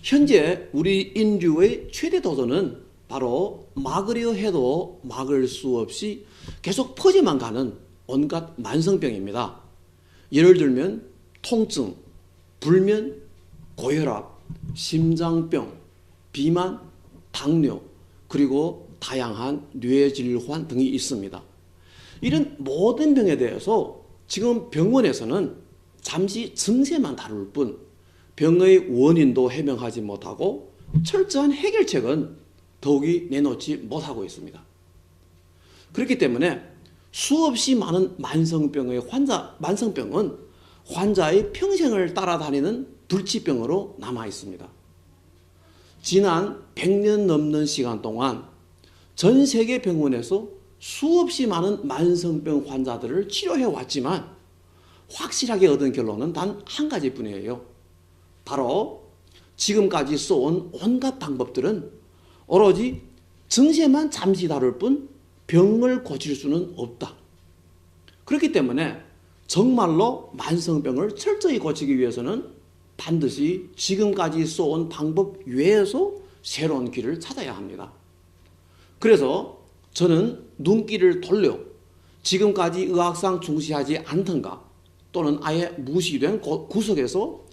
현재 우리 인류의 최대 도전은 바로 막으려 해도 막을 수 없이 계속 퍼져만 가는 온갖 만성병입니다. 예를 들면 통증, 불면, 고혈압, 심장병, 비만, 당뇨, 그리고 다양한 뇌질환 등이 있습니다. 이런 모든 병에 대해서 지금 병원에서는 잠시 증세만 다룰 뿐 병의 원인도 해명하지 못하고 철저한 해결책은 더욱이 내놓지 못하고 있습니다. 그렇기 때문에 수없이 많은 만성병은 환자의 평생을 따라다니는 불치병으로 남아 있습니다. 지난 100년 넘는 시간 동안 전 세계 병원에서 수없이 많은 만성병 환자들을 치료해 왔지만 확실하게 얻은 결론은 단 한 가지뿐이에요. 바로 지금까지 써온 온갖 방법들은 오로지 증세만 잠시 다룰 뿐 병을 고칠 수는 없다. 그렇기 때문에 정말로 만성병을 철저히 고치기 위해서는 반드시 지금까지 써온 방법 외에서 새로운 길을 찾아야 합니다. 그래서 저는 눈길을 돌려 지금까지 의학상 중시하지 않던가 또는 아예 무시된 구석에서,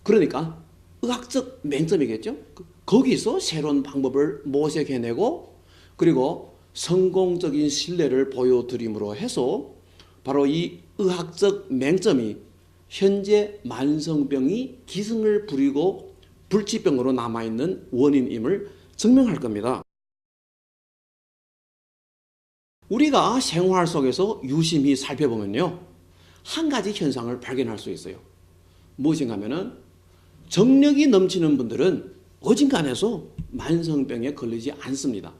그러니까 의학적 맹점이겠죠. 거기서 새로운 방법을 모색해내고 그리고 성공적인 신뢰를 보여드림으로 해서 바로 이 의학적 맹점이 현재 만성병이 기승을 부리고 불치병으로 남아있는 원인임을 증명할 겁니다. 우리가 생활 속에서 유심히 살펴보면요, 한 가지 현상을 발견할 수 있어요. 무엇인가 하면은 정력이 넘치는 분들은 어딘가에서 만성병에 걸리지 않습니다.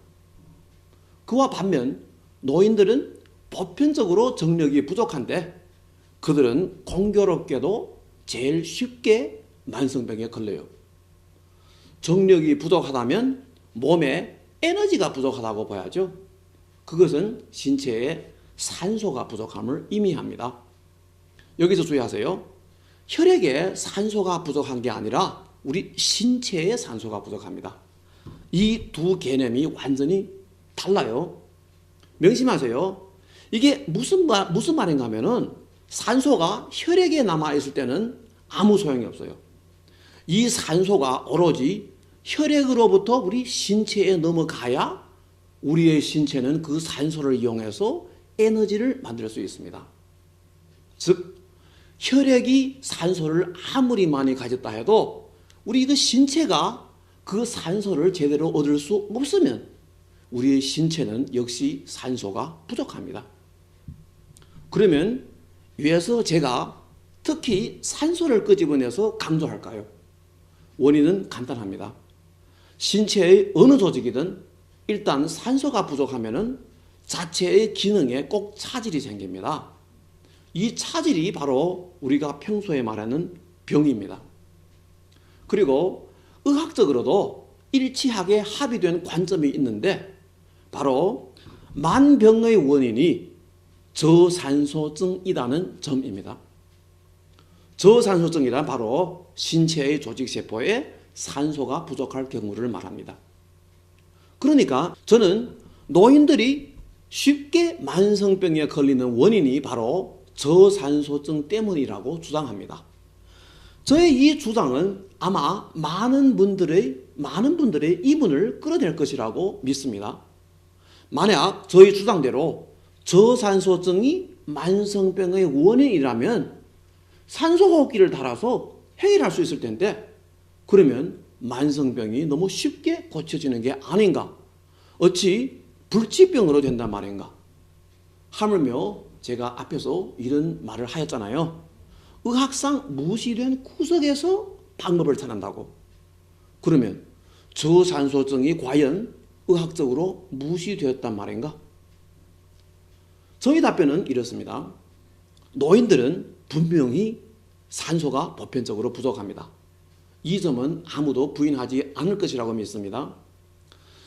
그와 반면 노인들은 보편적으로 정력이 부족한데 그들은 공교롭게도 제일 쉽게 만성병에 걸려요. 정력이 부족하다면 몸에 에너지가 부족하다고 봐야죠. 그것은 신체에 산소가 부족함을 의미합니다. 여기서 주의하세요. 혈액에 산소가 부족한 게 아니라 우리 신체에 산소가 부족합니다. 이 두 개념이 완전히 달라요. 명심하세요. 이게 무슨 말인가 하면은 산소가 혈액에 남아있을 때는 아무 소용이 없어요. 이 산소가 오로지 혈액으로부터 우리 신체에 넘어가야 우리의 신체는 그 산소를 이용해서 에너지를 만들 수 있습니다. 즉 혈액이 산소를 아무리 많이 가졌다 해도 우리 그 신체가 그 산소를 제대로 얻을 수 없으면 우리의 신체는 역시 산소가 부족합니다. 그러면 왜서 제가 특히 산소를 끄집어내서 강조할까요? 원인은 간단합니다. 신체의 어느 조직이든 일단 산소가 부족하면은 자체의 기능에 꼭 차질이 생깁니다. 이 차질이 바로 우리가 평소에 말하는 병입니다. 그리고 의학적으로도 일치하게 합의된 관점이 있는데 바로 만병의 원인이 저산소증이라는 점입니다. 저산소증이란 바로 신체의 조직세포에 산소가 부족할 경우를 말합니다. 그러니까 저는 노인들이 쉽게 만성병에 걸리는 원인이 바로 저산소증 때문이라고 주장합니다. 저의 이 주장은 아마 많은 분들의 이분을 끌어낼 것이라고 믿습니다. 만약 저희 주장대로 저산소증이 만성병의 원인이라면 산소호흡기를 달아서 해결할 수 있을 텐데 그러면 만성병이 너무 쉽게 고쳐지는 게 아닌가? 어찌 불치병으로 된단 말인가? 하물며 제가 앞에서 이런 말을 하였잖아요. 의학상 무시된 구석에서 방법을 찾는다고. 그러면 저산소증이 과연 의학적으로 무시되었단 말인가? 저희 답변은 이렇습니다. 노인들은 분명히 산소가 보편적으로 부족합니다. 이 점은 아무도 부인하지 않을 것이라고 믿습니다.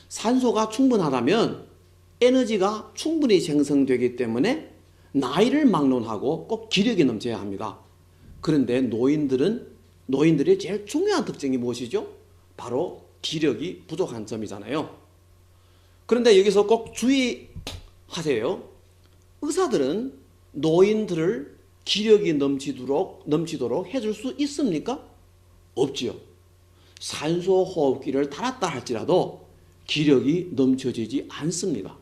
산소가 충분하다면 에너지가 충분히 생성되기 때문에 나이를 막론하고 꼭 기력이 넘쳐야 합니다. 그런데 노인들의 제일 중요한 특징이 무엇이죠? 바로 기력이 부족한 점이잖아요. 그런데 여기서 꼭 주의하세요. 의사들은 노인들을 기력이 넘치도록 해줄 수 있습니까? 없지요. 산소 호흡기를 달았다 할지라도 기력이 넘쳐지지 않습니다.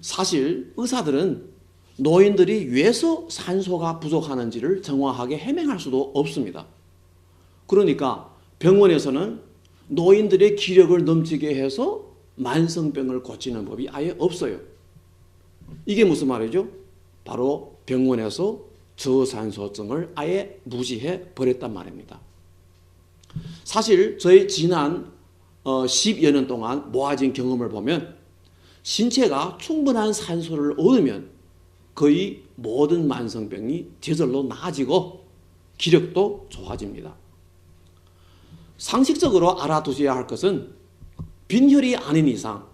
사실 의사들은 노인들이 왜서 산소가 부족하는지를 정확하게 해명할 수도 없습니다. 그러니까 병원에서는 노인들의 기력을 넘치게 해서 만성병을 고치는 법이 아예 없어요. 이게 무슨 말이죠? 바로 병원에서 저산소증을 아예 무시해 버렸단 말입니다. 사실 저희 지난 10여 년 동안 모아진 경험을 보면 신체가 충분한 산소를 얻으면 거의 모든 만성병이 저절로 나아지고 기력도 좋아집니다. 상식적으로 알아두셔야 할 것은 빈혈이 아닌 이상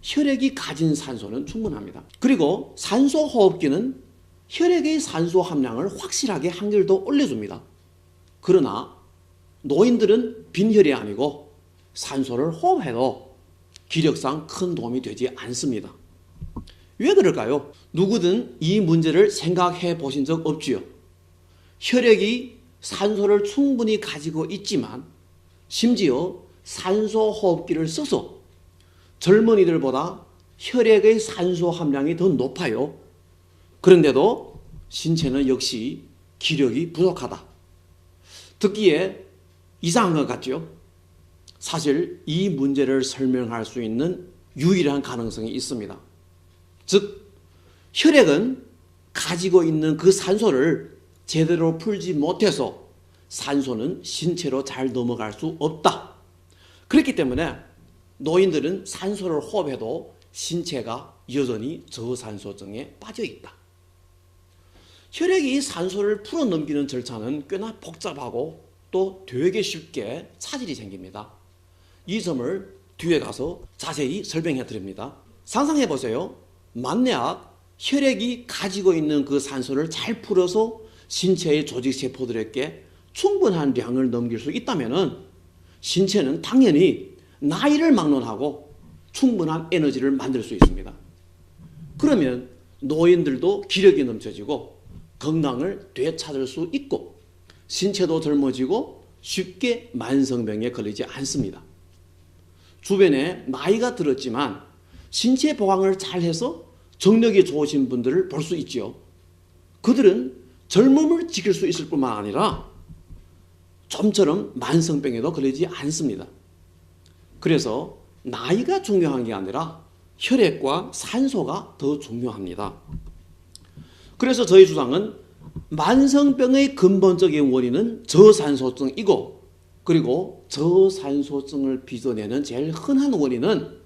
혈액이 가진 산소는 충분합니다. 그리고 산소 호흡기는 혈액의 산소 함량을 확실하게 한결 더 올려줍니다. 그러나 노인들은 빈혈이 아니고 산소를 호흡해도 기력상 큰 도움이 되지 않습니다. 왜 그럴까요? 누구든 이 문제를 생각해 보신 적 없지요. 혈액이 산소를 충분히 가지고 있지만 심지어 산소 호흡기를 써서 젊은이들보다 혈액의 산소 함량이 더 높아요. 그런데도 신체는 역시 기력이 부족하다. 듣기에 이상한 것 같죠? 사실 이 문제를 설명할 수 있는 유일한 가능성이 있습니다. 즉, 혈액은 가지고 있는 그 산소를 제대로 풀지 못해서 산소는 신체로 잘 넘어갈 수 없다. 그렇기 때문에 노인들은 산소를 호흡해도 신체가 여전히 저산소증에 빠져 있다. 혈액이 산소를 풀어 넘기는 절차는 꽤나 복잡하고 또 되게 쉽게 차질이 생깁니다. 이 점을 뒤에 가서 자세히 설명해 드립니다. 상상해 보세요. 만약 혈액이 가지고 있는 그 산소를 잘 풀어서 신체의 조직 세포들에게 충분한 량을 넘길 수 있다면 신체는 당연히 나이를 막론하고 충분한 에너지를 만들 수 있습니다. 그러면 노인들도 기력이 넘쳐지고 건강을 되찾을 수 있고 신체도 젊어지고 쉽게 만성병에 걸리지 않습니다. 주변에 나이가 들었지만 신체 보강을 잘해서 정력이 좋으신 분들을 볼 수 있죠. 그들은 젊음을 지킬 수 있을 뿐만 아니라 좀처럼 만성병에도 걸리지 않습니다. 그래서 나이가 중요한 게 아니라 혈액과 산소가 더 중요합니다. 그래서 저희 주장은 만성병의 근본적인 원인은 저산소증이고 그리고 저산소증을 빚어내는 제일 흔한 원인은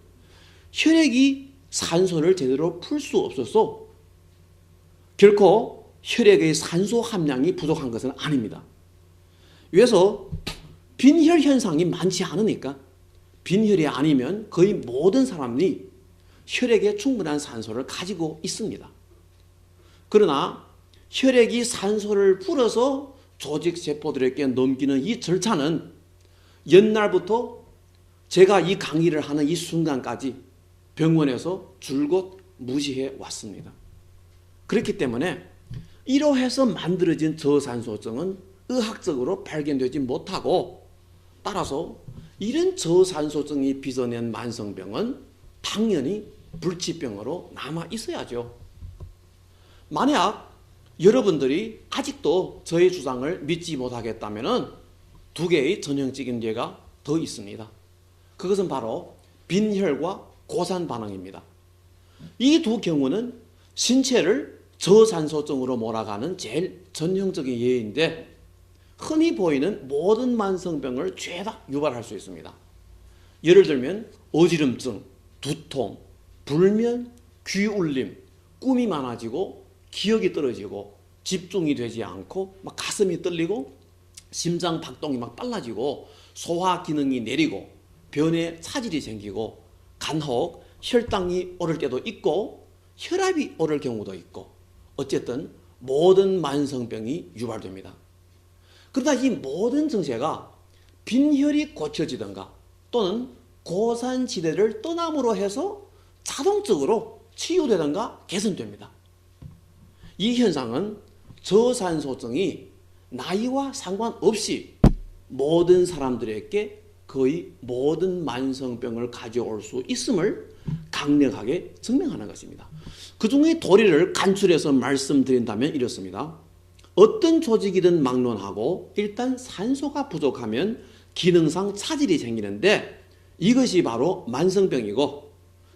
혈액이 산소를 제대로 풀 수 없어서 결코 혈액의 산소 함량이 부족한 것은 아닙니다. 그래서 빈혈 현상이 많지 않으니까 빈혈이 아니면 거의 모든 사람이 혈액에 충분한 산소를 가지고 있습니다. 그러나 혈액이 산소를 풀어서 조직 세포들에게 넘기는 이 절차는 옛날부터 제가 이 강의를 하는 이 순간까지 병원에서 줄곧 무시해 왔습니다. 그렇기 때문에 이러해서 만들어진 저산소증은 의학적으로 발견되지 못하고 따라서 이런 저산소증이 빚어낸 만성병은 당연히 불치병으로 남아 있어야죠. 만약 여러분들이 아직도 저의 주장을 믿지 못하겠다면 두 개의 전형적인 예가 더 있습니다. 그것은 바로 빈혈과 고산 반응입니다. 이 두 경우는 신체를 저산소증으로 몰아가는 제일 전형적인 예인데 흔히 보이는 모든 만성병을 죄다 유발할 수 있습니다. 예를 들면 어지럼증, 두통, 불면, 귀울림, 꿈이 많아지고 기억이 떨어지고 집중이 되지 않고 막 가슴이 떨리고 심장 박동이 막 빨라지고 소화 기능이 내리고 변에 차질이 생기고 간혹 혈당이 오를 때도 있고 혈압이 오를 경우도 있고 어쨌든 모든 만성병이 유발됩니다. 그러나 이 모든 증세가 빈혈이 고쳐지든가 또는 고산지대를 떠남으로 해서 자동적으로 치유되든가 개선됩니다. 이 현상은 저산소증이 나이와 상관없이 모든 사람들에게 거의 모든 만성병을 가져올 수 있음을 강력하게 증명하는 것입니다. 그 중에 도리를 간추려서 말씀드린다면 이렇습니다. 어떤 조직이든 막론하고 일단 산소가 부족하면 기능상 차질이 생기는데 이것이 바로 만성병이고,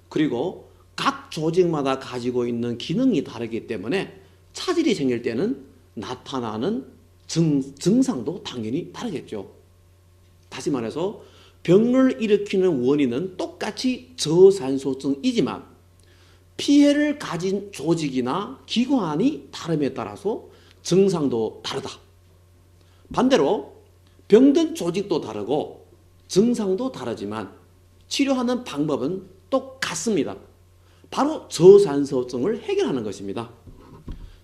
그리고 각 조직마다 가지고 있는 기능이 다르기 때문에 차질이 생길 때는 나타나는 증상도 당연히 다르겠죠. 다시 말해서 병을 일으키는 원인은 똑같이 저산소증이지만 피해를 가진 조직이나 기관이 다름에 따라서 증상도 다르다. 반대로 병든 조직도 다르고 증상도 다르지만 치료하는 방법은 똑같습니다. 바로 저산소증을 해결하는 것입니다.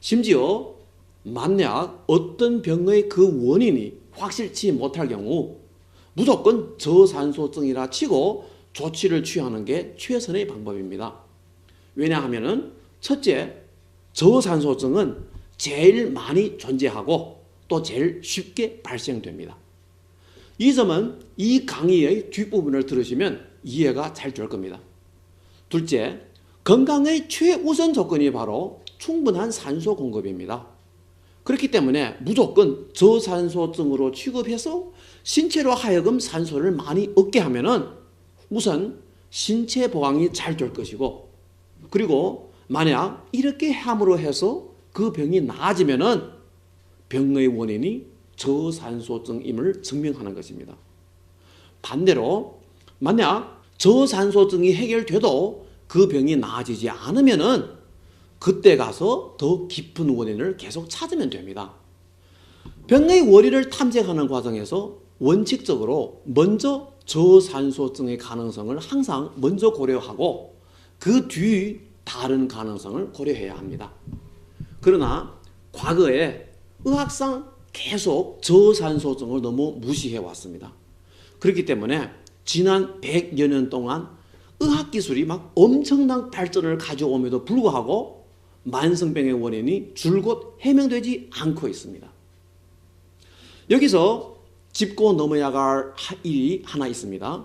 심지어 만약 어떤 병의 그 원인이 확실치 못할 경우 무조건 저산소증이라 치고 조치를 취하는 게 최선의 방법입니다. 왜냐하면 첫째, 저산소증은 제일 많이 존재하고 또 제일 쉽게 발생됩니다. 이 점은 이 강의의 뒷부분을 들으시면 이해가 잘 될 겁니다. 둘째, 건강의 최우선 조건이 바로 충분한 산소 공급입니다. 그렇기 때문에 무조건 저산소증으로 취급해서 신체로 하여금 산소를 많이 얻게 하면은 우선 신체 보강이 잘 될 것이고, 그리고 만약 이렇게 함으로 해서 그 병이 나아지면은 병의 원인이 저산소증임을 증명하는 것입니다. 반대로 만약 저산소증이 해결돼도 그 병이 나아지지 않으면은 그때 가서 더 깊은 원인을 계속 찾으면 됩니다. 병의 원인을 탐색하는 과정에서 원칙적으로 먼저 저산소증의 가능성을 항상 먼저 고려하고 그 뒤 다른 가능성을 고려해야 합니다. 그러나 과거에 의학상 계속 저산소증을 너무 무시해 왔습니다. 그렇기 때문에 지난 100여 년 동안 의학기술이 막 엄청난 발전을 가져옴에도 불구하고 만성병의 원인이 줄곧 해명되지 않고 있습니다. 여기서 짚고 넘어야 할 일이 하나 있습니다.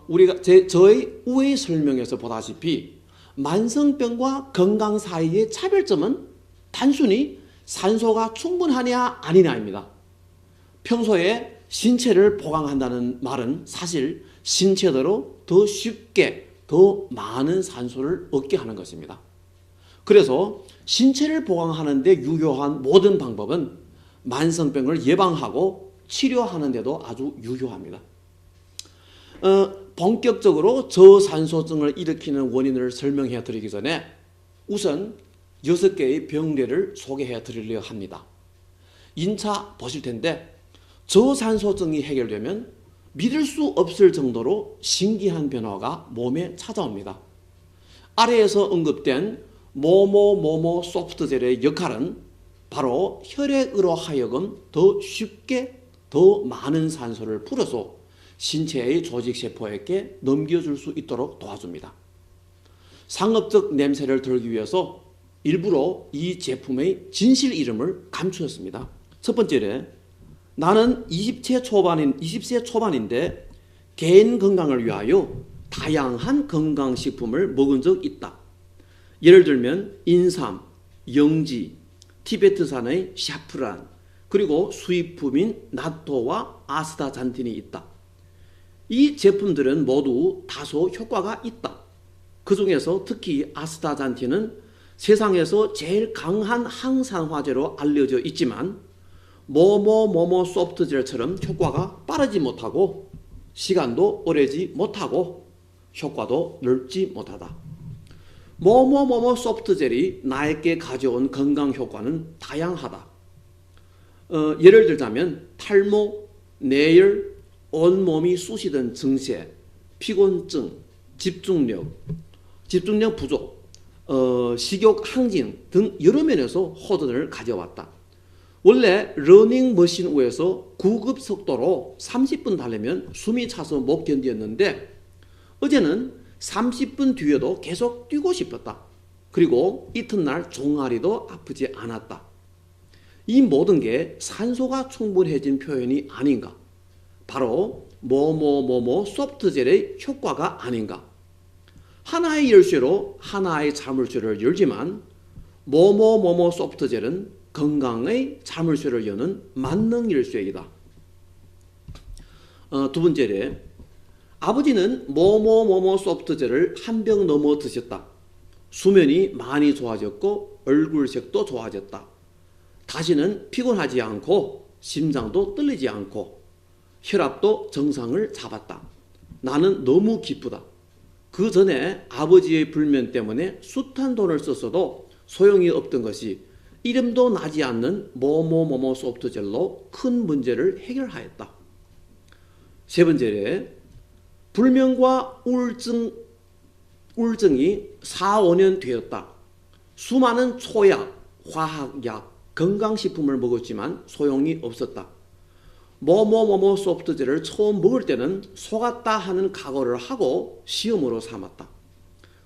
우리가 저의 우회 설명에서 보다시피 만성병과 건강 사이의 차별점은 단순히 산소가 충분하냐 아니냐입니다. 평소에 신체를 보강한다는 말은 사실 신체대로 더 쉽게 더 많은 산소를 얻게 하는 것입니다. 그래서 신체를 보강하는 데 유효한 모든 방법은 만성병을 예방하고 치료하는 데도 아주 유효합니다. 본격적으로 저산소증을 일으키는 원인을 설명해 드리기 전에 우선 6개의 병례를 소개해 드리려 합니다. 인차 보실 텐데 저산소증이 해결되면 믿을 수 없을 정도로 신기한 변화가 몸에 찾아옵니다. 아래에서 언급된 뭐뭐뭐뭐 소프트젤의 역할은 바로 혈액으로 하여금 더 쉽게 더 많은 산소를 풀어서 신체의 조직세포에게 넘겨줄 수 있도록 도와줍니다. 상업적 냄새를 덜기 위해서 일부러 이 제품의 진실 이름을 감추었습니다. 첫 번째로 나는 20세 초반인데 개인 건강을 위하여 다양한 건강식품을 먹은 적 있다. 예를 들면 인삼, 영지, 티베트산의 샤프란, 그리고 수입품인 나토와 아스타잔틴이 있다. 이 제품들은 모두 다소 효과가 있다. 그 중에서 특히 아스타잔틴은 세상에서 제일 강한 항산화제로 알려져 있지만 뭐뭐뭐뭐 소프트젤처럼 효과가 빠르지 못하고 시간도 오래지 못하고 효과도 넓지 못하다. 뭐뭐뭐뭐 소프트젤이 나에게 가져온 건강 효과는 다양하다. 예를 들자면 탈모, 뇌열, 온몸이 쑤시던 증세, 피곤증, 집중력 부족, 식욕 항진 등 여러 면에서 호전을 가져왔다. 원래 러닝머신 위에서 9급 속도로 30분 달리면 숨이 차서 못 견디었는데 어제는 30분 뒤에도 계속 뛰고 싶었다. 그리고 이튿날 종아리도 아프지 않았다. 이 모든 게 산소가 충분해진 표현이 아닌가? 바로 뭐뭐뭐뭐 소프트젤의 효과가 아닌가? 하나의 열쇠로 하나의 자물쇠를 열지만 뭐뭐뭐뭐 소프트젤은 건강의 자물쇠를 여는 만능 열쇠이다. 두 번째로 아버지는 뭐뭐뭐뭐 소프트젤을 한 병 넘어 드셨다. 수면이 많이 좋아졌고 얼굴색도 좋아졌다. 다시는 피곤하지 않고 심장도 떨리지 않고 혈압도 정상을 잡았다. 나는 너무 기쁘다. 그 전에 아버지의 불면 때문에 숱한 돈을 썼어도 소용이 없던 것이 이름도 나지 않는 뭐뭐뭐뭐 소프트젤로 큰 문제를 해결하였다. 세 번째로 불면과 우울증이 4, 5년 되었다. 수많은 초약, 화학약, 건강식품을 먹었지만 소용이 없었다. 뭐뭐뭐뭐 소프트젤을 처음 먹을 때는 속았다 하는 각오를 하고 시험으로 삼았다.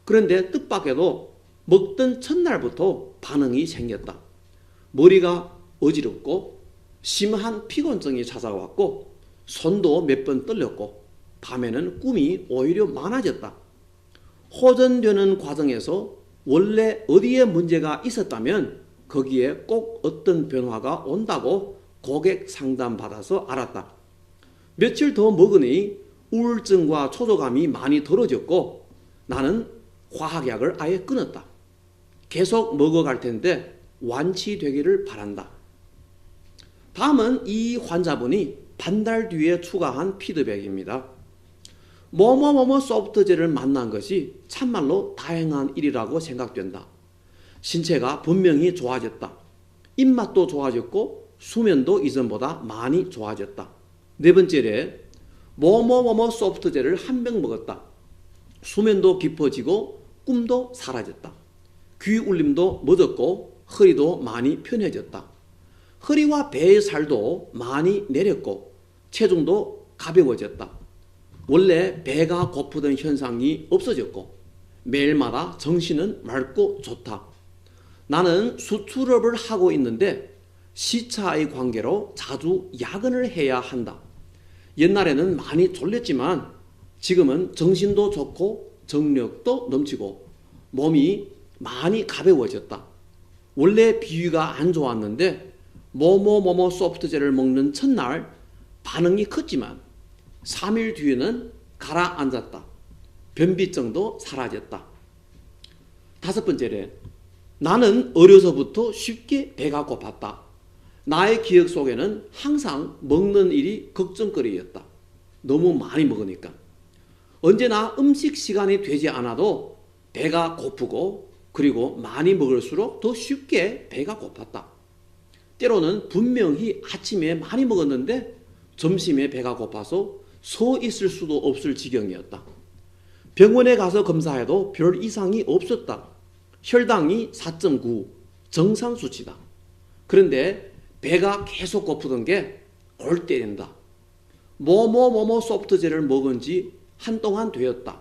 그런데 뜻밖에도 먹던 첫날부터 반응이 생겼다. 머리가 어지럽고 심한 피곤증이 찾아왔고 손도 몇 번 떨렸고 밤에는 꿈이 오히려 많아졌다. 호전되는 과정에서 원래 어디에 문제가 있었다면 거기에 꼭 어떤 변화가 온다고 고객 상담 받아서 알았다. 며칠 더 먹으니 우울증과 초조감이 많이 덜어졌고 나는 화학약을 아예 끊었다. 계속 먹어갈 텐데 완치되기를 바란다. 다음은 이 환자분이 반달 뒤에 추가한 피드백입니다. 뭐뭐뭐뭐 소프트젤을 만난 것이 참말로 다행한 일이라고 생각된다. 신체가 분명히 좋아졌다. 입맛도 좋아졌고 수면도 이전보다 많이 좋아졌다. 네 번째로 뭐뭐뭐뭐 소프트젤을 한 병 먹었다. 수면도 깊어지고 꿈도 사라졌다. 귀 울림도 멎었고 허리도 많이 편해졌다. 허리와 배의 살도 많이 내렸고 체중도 가벼워졌다. 원래 배가 고프던 현상이 없어졌고 매일마다 정신은 맑고 좋다. 나는 수출업을 하고 있는데 시차의 관계로 자주 야근을 해야 한다. 옛날에는 많이 졸렸지만 지금은 정신도 좋고 정력도 넘치고 몸이 많이 가벼워졌다. 원래 비위가 안 좋았는데 뭐뭐뭐뭐 소프트젤을 먹는 첫날 반응이 컸지만 3일 뒤에는 가라앉았다. 변비증도 사라졌다. 다섯 번째로 나는 어려서부터 쉽게 배가 고팠다. 나의 기억 속에는 항상 먹는 일이 걱정거리였다. 너무 많이 먹으니까. 언제나 음식 시간이 되지 않아도 배가 고프고 그리고 많이 먹을수록 더 쉽게 배가 고팠다. 때로는 분명히 아침에 많이 먹었는데 점심에 배가 고파서 서 있을 수도 없을 지경이었다. 병원에 가서 검사해도 별 이상이 없었다. 혈당이 4.9 정상 수치다. 그런데 배가 계속 고프던 게 골 때린다. 뭐뭐뭐뭐 소프트젤을 먹은 지 한동안 되었다.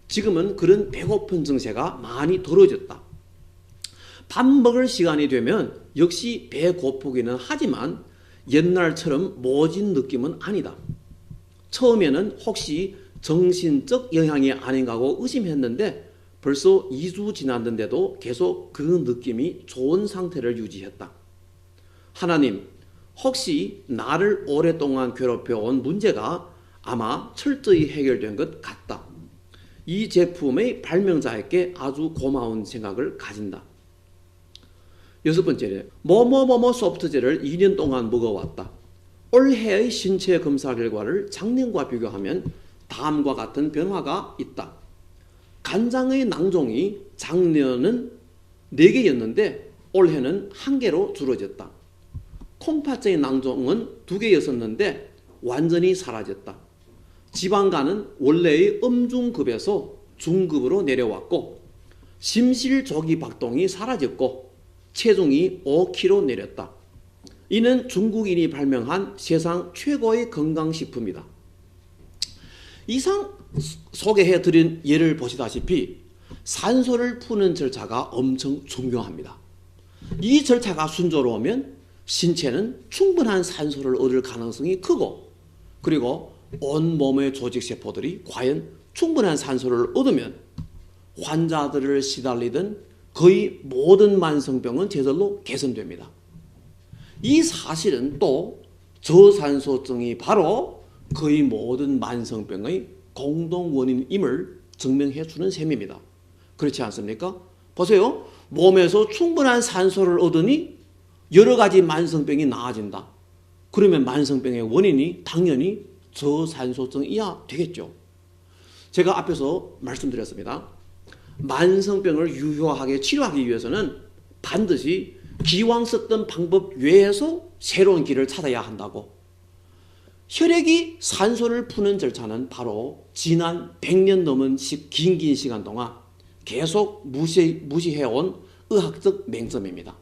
지금은 그런 배고픈 증세가 많이 덜어졌다. 밥 먹을 시간이 되면 역시 배 고프기는 하지만 옛날처럼 모진 느낌은 아니다. 처음에는 혹시 정신적 영향이 아닌가 하고 의심했는데 벌써 2주 지났는데도 계속 그 느낌이 좋은 상태를 유지했다. 하나님, 혹시 나를 오랫동안 괴롭혀온 문제가 아마 철저히 해결된 것 같다. 이 제품의 발명자에게 아주 고마운 생각을 가진다. 여섯 번째로 뭐뭐뭐뭐 소프트젤을 2년 동안 먹어왔다. 올해의 신체 검사 결과를 작년과 비교하면 다음과 같은 변화가 있다. 간장의 낭종이 작년은 4개였는데 올해는 1개로 줄어졌다. 콩팥의 낭종은 2개였었는데 완전히 사라졌다. 지방간은 원래의 음중급에서 중급으로 내려왔고 심실조기 박동이 사라졌고 체중이 5kg 내렸다. 이는 중국인이 발명한 세상 최고의 건강식품이다. 이상 소개해드린 예를 보시다시피 산소를 푸는 절차가 엄청 중요합니다. 이 절차가 순조로우면 신체는 충분한 산소를 얻을 가능성이 크고, 그리고 온 몸의 조직세포들이 과연 충분한 산소를 얻으면 환자들을 시달리던 거의 모든 만성병은 저절로 개선됩니다. 이 사실은 또 저산소증이 바로 거의 모든 만성병의 공동 원인임을 증명해 주는 셈입니다. 그렇지 않습니까? 보세요. 몸에서 충분한 산소를 얻으니 여러 가지 만성병이 나아진다. 그러면 만성병의 원인이 당연히 저산소증이야 되겠죠. 제가 앞에서 말씀드렸습니다. 만성병을 유효하게 치료하기 위해서는 반드시 기왕 썼던 방법 외에서 새로운 길을 찾아야 한다고. 혈액이 산소를 푸는 절차는 바로 지난 100년 넘은 긴 시간 동안 계속 무시해온 의학적 맹점입니다.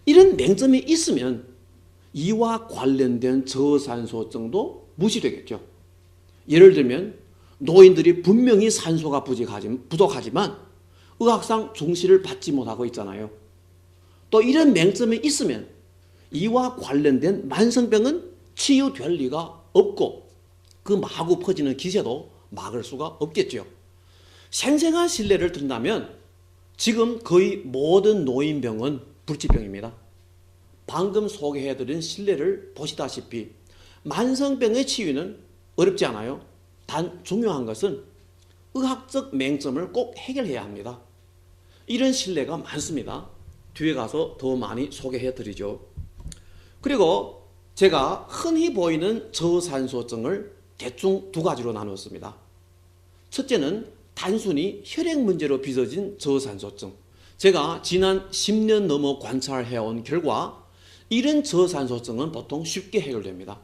이런 맹점이 있으면 이와 관련된 저산소증도 무시되겠죠. 예를 들면 노인들이 분명히 산소가 부족하지만 의학상 중시를 받지 못하고 있잖아요. 또 이런 맹점이 있으면 이와 관련된 만성병은 치유될 리가 없고 그 마구 퍼지는 기세도 막을 수가 없겠죠. 생생한 신뢰를 든다면 지금 거의 모든 노인병은 불치병입니다. 방금 소개해드린 신뢰를 보시다시피 만성병의 치유는 어렵지 않아요. 단 중요한 것은 의학적 맹점을 꼭 해결해야 합니다. 이런 신뢰가 많습니다. 뒤에 가서 더 많이 소개해드리죠. 그리고 제가 흔히 보이는 저산소증을 대충 두 가지로 나누었습니다. 첫째는 단순히 혈액 문제로 빚어진 저산소증. 제가 지난 10년 넘어 관찰해온 결과 이런 저산소증은 보통 쉽게 해결됩니다.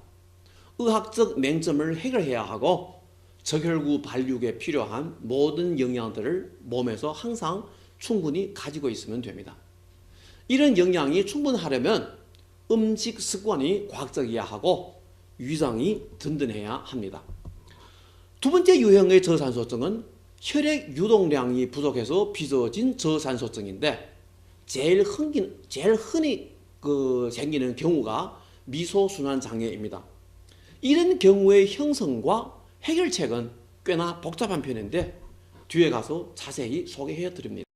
의학적 맹점을 해결해야 하고 적혈구 발육에 필요한 모든 영양들을 몸에서 항상 충분히 가지고 있으면 됩니다. 이런 영양이 충분하려면 음식 습관이 과학적이어야 하고 위장이 든든해야 합니다. 두 번째 유형의 저산소증은 혈액 유동량이 부족해서 빚어진 저산소증인데 제일 흔히 생기는 경우가 미소순환 장애입니다. 이런 경우의 형성과 해결책은 꽤나 복잡한 편인데 뒤에 가서 자세히 소개해 드립니다.